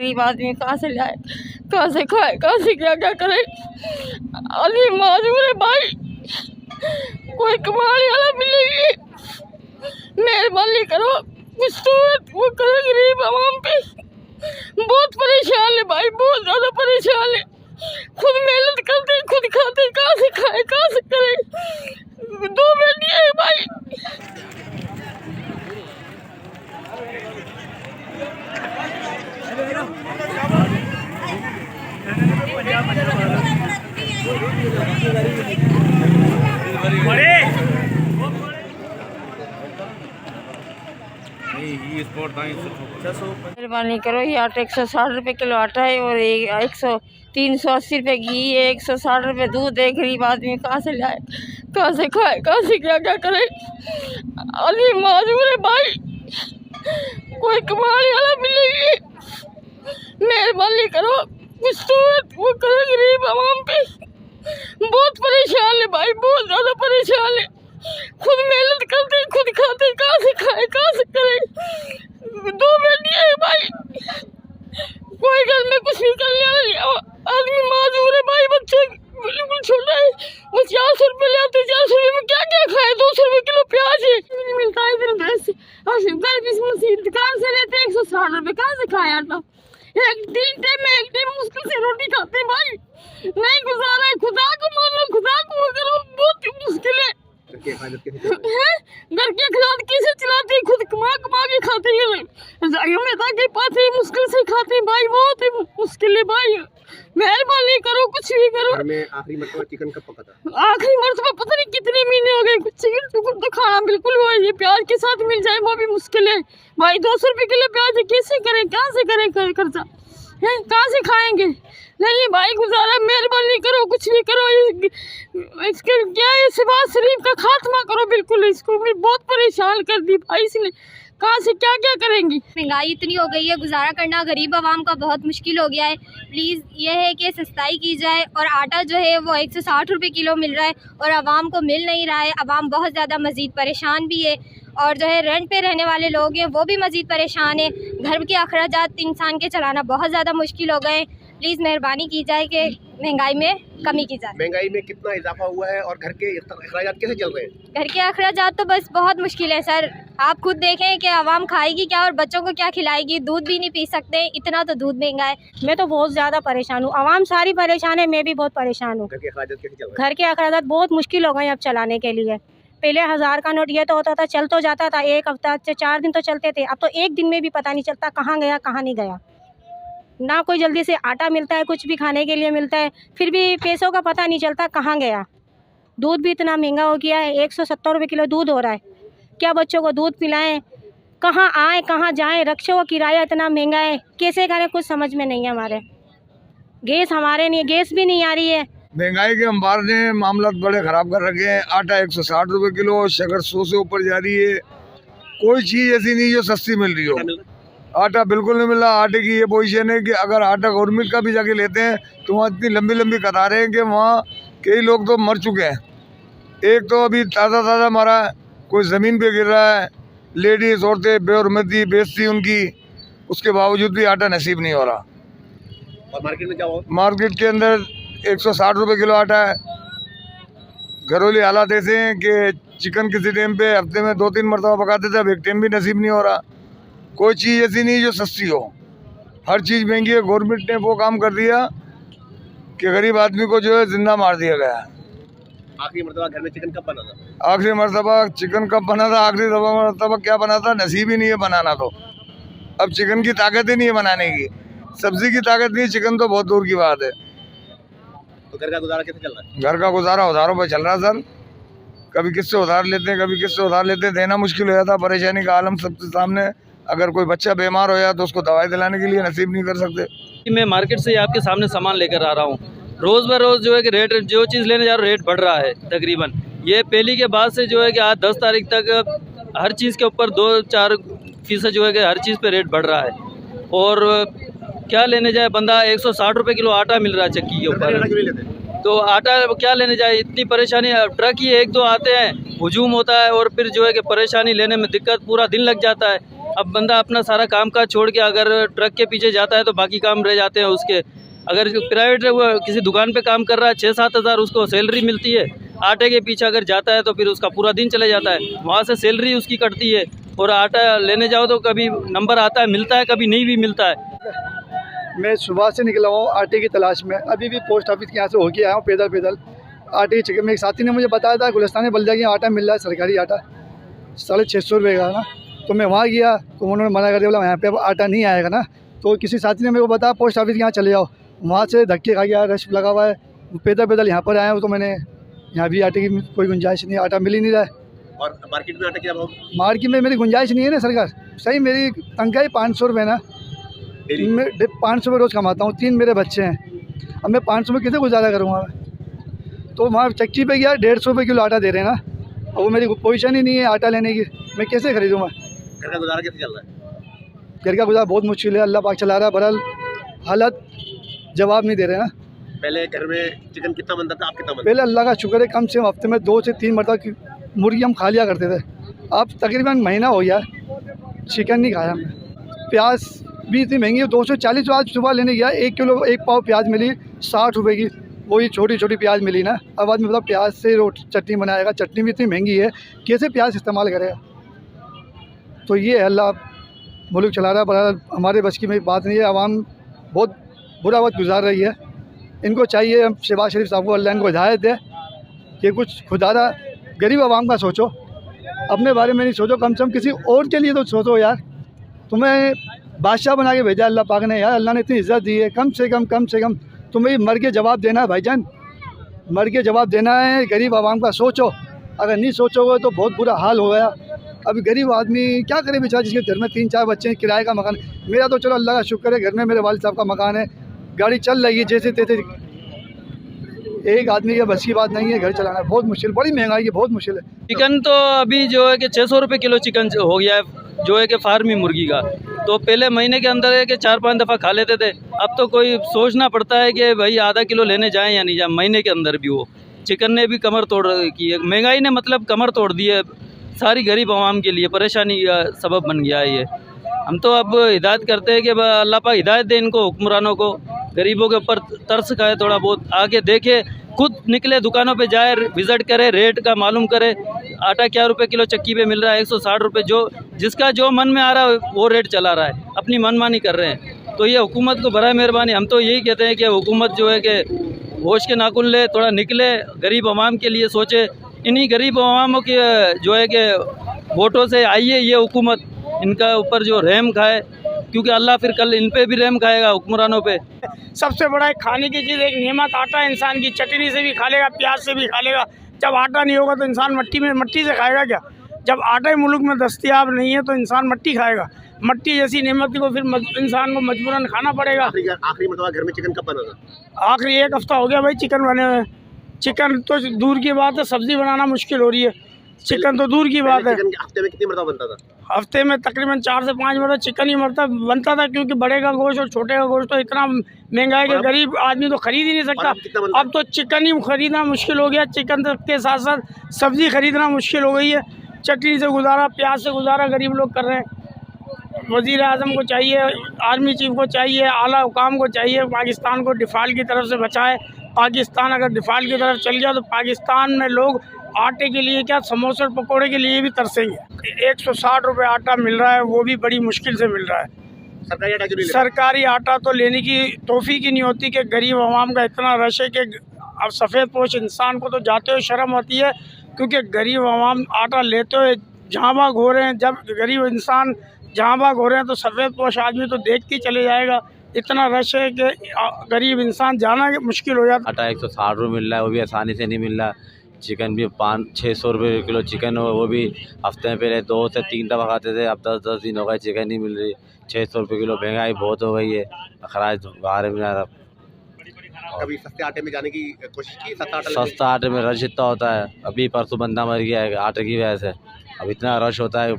गरीब आदमी कहाँ से लाए, कहाँ से खाए, कहाँ से क्या क्या करे। अली माजूर है भाई, कोई कमाने वाला मिलेगी, मेहरबानी करो, कुछ तो वो करो गरीब आवाम पे। बहुत परेशान है भाई, बहुत ज़्यादा परेशान है। खुद मेहनत करते, खुद खाते, कहाँ से खाए, कहाँ से करे। 2 बेटी है भाई। मेहरबानी करो, ये आटा 160 रुपये किलो आटा है और 380 रुपये घी है, 160 रुपये दूध है। गरीब आदमी कहाँ से लाए, कहाँ से खाए, कहाँ से क्या क्या करे। अली माजूर है भाई, कोई कमाने वाला मिलेगी, मेहरबानी करो, कुछ तो वो करो गरीब आवाम पे। बहुत परेशान है भाई, बहुत ज़्यादा परेशान है। खुद मेहनत करते, खुद खाते, कहाँ से खाए, कहाँ से करे। 2 बेटी है भाई, कोई घर में कुछ नहीं करने वाला आदमी माजूर है भाई। बच्चे बिल्कुल छोटा है, वो 400 रुपये ले आते, 400 रुपये में क्या क्या खाए। 200 रुपये किलो प्याज है, नहीं मिलता है इधर ड्रेस और दुकान से लेते 160 रुपये, कहाँ से खाए आटा। 3 टाइम में 1 टाइम मुश्किल से रोटी खाते भाई, नहीं गुजारा है। खुदा को मानो, खुदा को करो, बहुत मुश्किल है। घर के अखराज कैसे चलाते हैं, खुद कमा कमा के खाते हैं, के पाते मुश्किल से खाते हैं भाई, बहुत मुश्किल है भाई। मेहरबानी करो, कुछ भी करो। घर में आखिरी मरतबा चिकन कब पका था? आखिरी मरतबा पता नहीं कितने महीने हो गए, कुछ चिकन टुकड़ तो खाना बिल्कुल वो ये प्याज के साथ मिल जाए वो भी मुश्किल है भाई। 200 रुपये किलो प्याज है, कैसे करें, कहाँ से करें खर्चा है, कहाँ से खाएंगे। नहीं भाई गुजारा, मेहरबानी करो, कुछ भी करो। इसके क्या है, शहबाज शरीफ का खात्मा करो बिल्कुल। इसको भी बहुत परेशान कर दी भाई, इसने कहाँ से क्या क्या करेंगी। महंगाई इतनी हो गई है, गुजारा करना गरीब आवाम का बहुत मुश्किल हो गया है। प्लीज़ ये है कि सस्ताई की जाए। और आटा जो है वो 160 रुपये किलो मिल रहा है और आवाम को मिल नहीं रहा है। आवाम बहुत ज़्यादा मज़ीद परेशान भी है और जो है रेंट पे रहने वाले लोग हैं वो भी मज़ीद परेशान है। घर के अखराजात इंसान के चलाना बहुत ज़्यादा मुश्किल हो गए। प्लीज़ मेहरबानी की जाए कि महंगाई में कमी की जाए। महंगाई में कितना इजाफा हुआ है और घर के अखराजात कैसे चल रहे हैं? घर के अखराजात तो बस बहुत मुश्किल है सर। आप खुद देखें कि आवाम खाएगी क्या और बच्चों को क्या खिलाएगी। दूध भी नहीं पी सकते, इतना तो दूध महंगा है। मैं तो बहुत ज़्यादा परेशान हूँ, आवाम सारी परेशान है, मैं भी बहुत परेशान हूँ। घर के अखराजात कैसे चल रहे हैं? घर के अखराजात बहुत मुश्किल हो गए अब चलाने के लिए। पहले 1000 का नोट ये तो होता था, चल तो जाता था, 1 हफ्ता से 4 दिन तो चलते थे। अब तो 1 दिन में भी पता नहीं चलता कहाँ गया कहाँ नहीं गया। ना कोई जल्दी से आटा मिलता है, कुछ भी खाने के लिए मिलता है, फिर भी पैसों का पता नहीं चलता कहाँ गया। दूध भी इतना महंगा हो गया है, 170 रुपये किलो दूध हो रहा है। क्या बच्चों को दूध पिलाएं, कहाँ आए कहाँ जाएं। रक्षों का किराया इतना महंगा है, कैसे करें कुछ समझ में नहीं है हमारे। गैस हमारे नहीं, गैस भी नहीं आ रही है। महंगाई के अंबार ने मामला बड़े ख़राब कर रखे हैं। आटा 160 रुपये किलो, शक्कर 100 से ऊपर जा रही है। कोई चीज़ ऐसी नहीं जो सस्ती मिल रही हो। आटा बिल्कुल नहीं मिल रहा। आटे की ये पोजीशन है कि अगर आटा गवर्नमेंट का भी जाके लेते हैं तो वहाँ इतनी लंबी लंबी कतारें हैं कि वहाँ कई लोग तो मर चुके हैं। एक तो अभी ताज़ा मरा है, कोई ज़मीन पे गिर रहा है। लेडीज़ औरतें बेहरमती बेचती उनकी, उसके बावजूद भी आटा नसीब नहीं हो रहा। और मार्केट में क्या हो? मार्केट के अंदर 160 रुपये किलो आटा है। घरेलू हालात ऐसे हैं कि चिकन किसी टाइम पे हफ्ते में 2-3 मरतबा पकाते थे, अब 1 टाइम भी नसीब नहीं हो रहा। कोई चीज़ ऐसी नहीं जो सस्ती हो, हर चीज़ महंगी है। गवर्नमेंट ने वो काम कर दिया कि गरीब आदमी को जो है जिंदा मार दिया गया है। आखिरी मरतबा घर में चिकन कब बना था? आखिरी मरतबा चिकन कब बना था? आखिरी मरतबा क्या बना था? नसीब ही नहीं है बनाना। तो अब चिकन की ताकत ही नहीं है बनाने की, सब्जी की ताकत नहीं, चिकन तो बहुत दूर की बात है। तो घर का गुजारा कैसे चल रहा है? घर का गुजारा उधारों पर चल रहा है सर। कभी किससे उधार लेते हैं, कभी किससे उधार लेते हैं। देना मुश्किल हो जाता, परेशानी का आलम सबके सामने। अगर कोई बच्चा बीमार हो जाए तो उसको दवाई दिलाने के लिए नसीब नहीं कर सकते। मैं मार्केट से आपके सामने सामान लेकर आ रहा हूँ। रोज़ ब रोज़ जो है कि रेट, जो चीज़ लेने जा रहा हूँ रेट बढ़ रहा है तकरीबन। ये पहली के बाद से जो है कि आज 10 तारीख तक हर चीज़ के ऊपर 2-4% जो है कि हर चीज़ पे रेट बढ़ रहा है। और क्या लेने जाए बंदा, 160 रुपये किलो आटा मिल रहा है चक्की के ऊपर। तो आटा क्या लेने जाए, इतनी परेशानी। ट्रक ही 1-2 आते हैं, हुजूम होता है और फिर जो है कि परेशानी लेने में दिक्कत, पूरा दिन लग जाता है। अब बंदा अपना सारा काम काज छोड़ के अगर ट्रक के पीछे जाता है तो बाकी काम रह जाते हैं उसके। अगर जो प्राइवेट है वो किसी दुकान पे काम कर रहा है 6-7 हज़ार उसको सैलरी मिलती है, आटे के पीछे अगर जाता है तो फिर उसका पूरा दिन चले जाता है, वहाँ से सैलरी उसकी कटती है। और आटा लेने जाओ तो कभी नंबर आता है, मिलता है, कभी नहीं भी मिलता है। मैं सुबह से निकला हूँ आटे की तलाश में, अभी भी पोस्ट ऑफिस के यहाँ से होके आया हूँ पैदल आटे की चक्कर में। एक साथी ने मुझे बताया था गुलिस्तान में बल्दिया आटा मिल रहा है, सरकारी आटा 650 रुपये का ना। तो मैं वहाँ गया तो उन्होंने मना कर दिया, बोला यहाँ पे अब आटा नहीं आएगा ना। तो किसी साथी ने मेरे को बताया पोस्ट ऑफिस के यहाँ चले जाओ, वहाँ से धक्के खा गया, रश लगा हुआ है, पैदल यहाँ पर आया हूँ। तो मैंने यहाँ भी आटे की कोई गुंजाइश नहीं, आटा मिल ही नहीं रहा है। और मार्केट में आटे क्या भाव? मार्केट में मेरी गुंजाइश नहीं है ना सरकार, सही मेरी तनख्वाही 500 रुपये ना, मैं 500 रुपये रोज़ कमाता हूँ, 3 मेरे बच्चे हैं, अब मैं 500 में कैसे गुजारा करूँगा। तो वहाँ चक्की पे गया 150 रुपये किलो आटा दे रहे हैं ना, और वो मेरी पोजीशन ही नहीं है आटा लेने की, मैं कैसे खरीदूँगा। घर का गुजारा कैसे चल रहा है? घर का गुजारा बहुत मुश्किल है, अल्लाह पाक चला रहा है, बहरहाल हालत जवाब नहीं दे रहे ना। पहले घर में चिकन कितना बनता था, आप कितना बनता? पहले अल्लाह का शुक्र है कम से कम हफ्ते में 2 से 3 मरतबा मुर्गी हम खा लिया करते थे, अब तकरीबन महीना हो गया चिकन नहीं खाया हमने। प्याज भी इतनी महंगी है, 240। आज सुबह लेने गया 1 किलो 1 पाव प्याज मिली 60 रुपये की, वही छोटी छोटी प्याज मिली ना। अब आदमी मतलब प्याज से चटनी बनाएगा, चटनी भी इतनी महंगी है, कैसे प्याज इस्तेमाल करेगा। तो ये अल्लाह मुल्क चला रहा है, बहरहाल हमारे बस की में बात नहीं है। आवाम बहुत बुरा वक्त गुजार रही है, इनको चाहिए शहबाज शरीफ साहब को अल्लाह इनको हिदायत दे कि कुछ खुदारा गरीब आवाम का सोचो, अपने बारे में नहीं सोचो, कम से कम किसी और के लिए तो सोचो यार। तुम्हें बादशाह बना के भेजा अल्लाह पाक ने यार, अल्लाह ने इतनी इज़्ज़त दी है, कम से कम तुम्हें मर के जवाब देना है भाईजान, मर के जवाब देना है। गरीब आवाम का सोचो, अगर नहीं सोचोगे तो बहुत बुरा हाल हो गया। अभी गरीब आदमी क्या करे बेचारा, जिसके घर में 3-4 बच्चे हैं, किराए का मकान। मेरा तो चलो अल्लाह का शुक्र है, घर में मेरे वालिद साहब का मकान है, गाड़ी चल रही है जैसे तैसे। एक आदमी के बस की बात नहीं है, घर चलाना बहुत मुश्किल, बड़ी महंगाई है, बहुत मुश्किल है। चिकन तो अभी जो है कि 600 रुपये किलो चिकन हो गया है, जो है कि फार्मी मुर्गी का। तो पहले महीने के अंदर है कि 4-5 दफ़ा खा लेते थे, अब तो कोई सोचना पड़ता है कि भाई आधा किलो लेने जाएं या नहीं जाएं। महीने के अंदर भी वो चिकन ने भी कमर तोड़ की है, महंगाई ने मतलब कमर तोड़ दी है सारी गरीब आवाम के लिए, परेशानी का सबब बन गया है ये। हम तो अब हिदायत करते हैं कि अल्लाह पाक हिदायत दे इनको, हुक्मरानों को, गरीबों के ऊपर तरस खाए, थोड़ा बहुत आगे देखे, खुद निकले दुकानों पे जाए, विज़िट करे, रेट का मालूम करे, आटा क्या रुपए किलो चक्की पे मिल रहा है, 160 रुपये, जो जिसका जो मन में आ रहा है वो रेट चला रहा है, अपनी मनमानी कर रहे हैं। तो ये हुकूमत को बड़ा मेहरबानी, हम तो यही कहते हैं कि हुकूमत जो है कि होश के नाखून ले, थोड़ा निकले, गरीब आवाम के लिए सोचे। इन्हीं गरीब आवामों की जो है कि वोटों से आई है ये हुकूमत, इनका ऊपर जो रहम खाए, क्योंकि अल्लाह फिर कल इन पे भी रहम खाएगा, हुक्मरानों पे। सबसे बड़ा एक खाने की चीज़ एक नेमत आटा है, इंसान की चटनी से भी खा लेगा, प्याज से भी खा लेगा। जब आटा नहीं होगा तो इंसान मट्टी से खाएगा क्या? जब आटा मुल्क में दस्तयाब नहीं है तो इंसान मट्टी खाएगा। मट्टी जैसी नेमत को फिर इंसान को मजबूरन खाना पड़ेगा। आखिरी मतलब घर में चिकन कब बना था? आखिरी 1 हफ्ता हो गया भाई चिकन बने हुए। चिकन तो दूर की बात है, सब्ज़ी बनाना मुश्किल हो रही है, चिकन तो दूर की बात है। हफ्ते में कितनी मरतबा बनता था? हफ्ते में तकरीबन 4 से 5 मरतबा चिकन ही बनता था, क्योंकि बड़े का गोश्त और छोटे का गोश्त तो इतना महंगा है कि गरीब आदमी तो खरीद ही नहीं सकता। अब तो चिकन ही खरीदना मुश्किल हो गया, चिकन के साथ साथ सब्ज़ी खरीदना मुश्किल हो गई है। चटनी से गुजारा, प्याज से गुजारा गरीब लोग कर रहे हैं। वज़ीर आज़म को चाहिए, आर्मी चीफ को चाहिए, आला हुकाम को चाहिए पाकिस्तान को डिफ़ाल्ट की तरफ से बचाए। पाकिस्तान अगर डिफ़ाल्ट की तरफ चल गया तो पाकिस्तान में लोग आटे के लिए क्या, समोसे और पकोड़े के लिए भी तरसेंगे। 160 रुपये आटा मिल रहा है, वो भी बड़ी मुश्किल से मिल रहा है। सरकारी आटा क्यों नहीं? सरकारी आटा तो लेने की तौफीक ही नहीं होती कि गरीब आवाम का इतना रश है कि अब सफ़ेद पोश इंसान को तो जाते हुए शर्म आती है, क्योंकि गरीब आवाम आटा लेते हुए जहाँ भाग हो रहे हैं। जब गरीब इंसान जहाँ भाग हो रहे हैं तो सफ़ेद पोश आदमी तो देख के चले जाएगा, इतना रश है कि गरीब इंसान जाना मुश्किल हो जाता है। आटा 160 रुपये मिल रहा है, वो भी आसानी से नहीं मिल रहा। चिकन भी 500-600 रुपये किलो चिकन हो, वो भी हफ्ते में पहले 2 से 3 दफ़ा खाते थे, अब 10-10 दिन हो गए चिकन नहीं मिल रही। 600 रुपये किलो, महंगाई बहुत हो गई है, अखराज बाहर में आ रहा। कभी सस्ते आटे में जाने की कोशिश की? सस्ता आटे में रश इतना होता है, अभी परसों बंदा मर गया है आटे की वजह से, अब इतना रश होता है,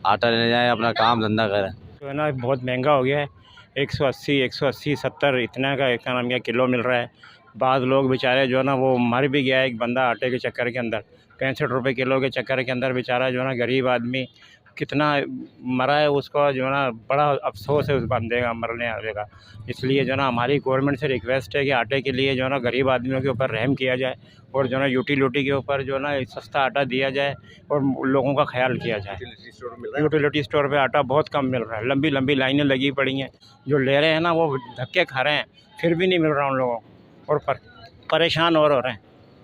आटा लेने जाए, अपना काम धंधा करें। तो है ना, बहुत महंगा हो गया है, 180, 70 इतना का नाम क्या किलो मिल रहा है। बाद लोग बेचारे जो है ना वो मर भी गया है, एक बंदा आटे के चक्कर के अंदर 65 रुपये किलो के चक्कर के अंदर बेचारा जो है ना गरीब आदमी कितना मरा है उसको जो है ना बड़ा अफसोस है उस बंदे का मरने आने का। इसलिए जो है ना हमारी गवर्नमेंट से रिक्वेस्ट है कि आटे के लिए जो है ना गरीब आदमियों के ऊपर रहम किया जाए और जो है ना यूटिलिटी के ऊपर जो है ना सस्ता आटा दिया जाए और लोगों का ख्याल किया जाए। यूटिलिटी स्टोर मिल रहा है? यूटिलिटी स्टोर पे आटा बहुत कम मिल रहा है, लंबी लंबी लाइनें लगी पड़ी हैं। जो ले रहे हैं ना वो धक्के खा रहे हैं, फिर भी नहीं मिल रहा उन लोगों को और परेशान और हो रहे हैं।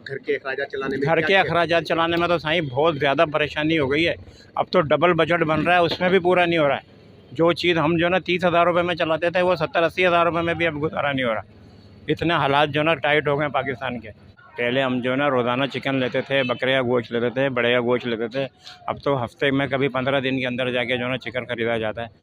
घर के अखराजात चलाने में घर क्या के क्या- अखराजात चलाने में तो साईं बहुत ज़्यादा परेशानी हो गई है। अब तो डबल बजट बन रहा है, उसमें भी पूरा नहीं हो रहा है। जो चीज़ हम जो है ना 30,000 रुपये में चलाते थे वो 70-80 हज़ार रुपये में भी अब गुजारा नहीं हो रहा। इतने हालात जो है ना टाइट हो गए पाकिस्तान के। पहले हम जो है ना रोज़ाना चिकन लेते थे, बकरे का गोश्त लेते थे, बड़े का गोश्त लेते थे। अब तो हफ्ते में कभी 15 दिन के अंदर जाके जो है ना चिकन ख़रीदा जाता है।